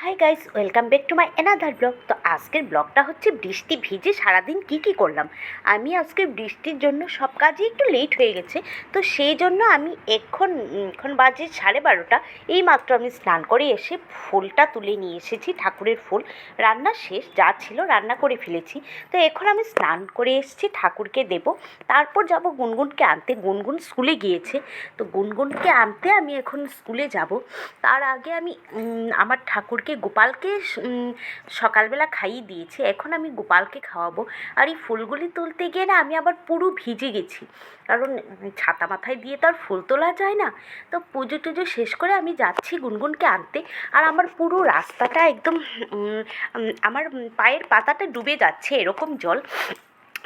Hi guys, welcome back to my another blog. তো আজকের ব্লগটা হচ্ছে বৃষ্টি ভিজে সারাদিন কি করলাম। আমি আজকে বৃষ্টির জন্য সব কাজই একটু লেট হয়ে গেছে। তো সেই জন্য আমি এখন বাজে 12:30। এই মাত্র আমি স্নান করে এসে ফুলটা তুলে নিয়ে এসেছি, ঠাকুরের ফুল। রান্না শেষ, যা ছিল রান্না করে ফেলেছি। তো এখন আমি স্নান করে এসেছি, ঠাকুরকে দেব। তারপর যাব গুনগুনকে আনতে। গুনগুন স্কুলে গিয়েছে, তো গুনগুনকে আনতে আমি এখন স্কুলে যাব। তার আগে আমি আমার ঠাকুরকে গোপালকে সকালবেলা খাইয়ে দিয়েছি। এখন আমি গোপালকে খাওয়াবো। আর এই ফুলগুলি তুলতে গিয়ে না আমি আবার পুরো ভিজে গেছি, কারণ ছাতা মাথায় দিয়ে তো আর ফুল তোলা যায় না। তো পুজো টুজো শেষ করে আমি যাচ্ছি গুনগুনকে আনতে। আর আমার পুরো রাস্তাটা একদম আমার পায়ের পাতাটা ডুবে যাচ্ছে, এরকম জল।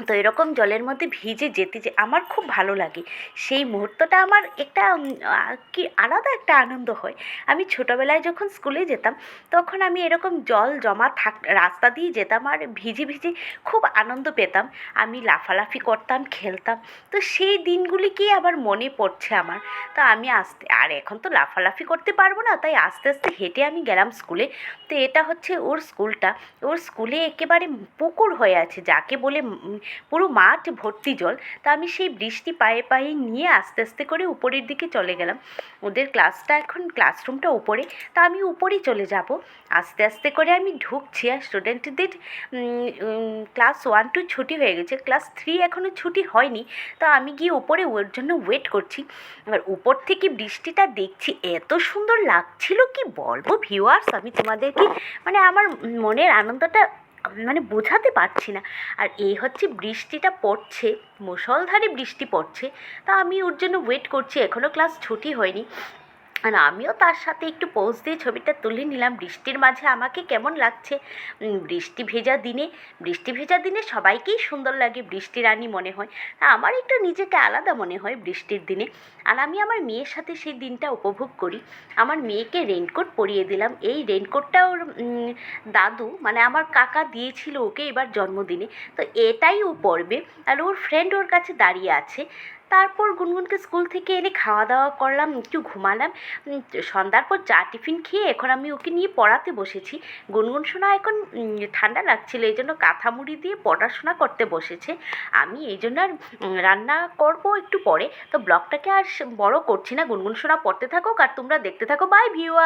তো এরকম জলের মধ্যে ভিজে যেতে যে আমার খুব ভালো লাগে। সেই মুহূর্তটা আমার একটা কি আলাদা একটা আনন্দ হয়। আমি ছোটোবেলায় যখন স্কুলে যেতাম, তখন আমি এরকম জল জমা রাস্তা দিয়ে যেতাম আর ভিজে ভিজে খুব আনন্দ পেতাম। আমি লাফালাফি করতাম, খেলতাম। তো সেই দিনগুলিকেই আবার মনে পড়ছে আমার। তো আমি আর এখন তো লাফালাফি করতে পারবো না, তাই আস্তে আস্তে হেঁটে আমি গেলাম স্কুলে। তো এটা হচ্ছে ওর স্কুলটা। ওর স্কুলে একেবারে পুকুর হয়ে আছে, যাকে বলে পুরো মাঠ ভর্তি জল। তা আমি সেই বৃষ্টি পায়ে পায়ে নিয়ে আস্তে আস্তে করে উপরের দিকে চলে গেলাম। ওদের ক্লাসরুমটা উপরে, তা আমি উপরেই চলে যাব। আস্তে আস্তে করে আমি ঢুকছি, আর স্টুডেন্টদের ক্লাস 1-2 ছুটি হয়ে গেছে, ক্লাস 3 এখনও ছুটি হয়নি। তা আমি গিয়ে উপরে ওর জন্য ওয়েট করছি। আর উপর থেকে বৃষ্টিটা দেখছি, এত সুন্দর লাগছিল কি বলবো ভিউয়ার্স, আমি তোমাদেরকে আমার মনের আনন্দটা বোঝাতে পারছি না। আর এই হচ্ছে বৃষ্টিটা পড়ছে, মুষলধারে বৃষ্টি পড়ছে। তা আমি ওর জন্য ওয়েট করছি, এখনও ক্লাস ছুটি হয়নি। আর আমিও তার সাথে একটু পোজ দিয়ে ছবিটা তুলে নিলাম। বৃষ্টির মাঝে আমাকে কেমন লাগছে। বৃষ্টি ভেজা দিনে সবাইকেই সুন্দর লাগে, বৃষ্টি রানী মনে হয়। আমার একটু নিজেকে আলাদা মনে হয় বৃষ্টির দিনে। আর আমি আমার মেয়ের সাথে সেই দিনটা উপভোগ করি। আমার মেয়েকে রেনকোট পরিয়ে দিলাম। এই রেনকোটটা ওর দাদু আমার কাকা দিয়েছিল ওকে এবার জন্মদিনে। তো এটাই ও পরবে, আর ওর ফ্রেন্ড ওর কাছে দাঁড়িয়ে আছে। তারপর গুনগুনকে স্কুল থেকে এনে খাওয়া দাওয়া করলাম, একটু ঘুমালাম। সন্ধ্যার পর চা টিফিন খেয়ে এখন আমি ওকে নিয়ে পড়াতে বসেছি। গুনগুন শোনা এখন ঠান্ডা লাগছিল, এই জন্য কাঁথা মুড়ি দিয়ে পড়াশোনা করতে বসেছে। আমি এই জন্য আর রান্না করব একটু পরে। তো ব্লগটাকে আর বড় করছি না, গুনগুন শোনা পড়তে থাকুক আর তোমরা দেখতে থাকো। Bye viewer.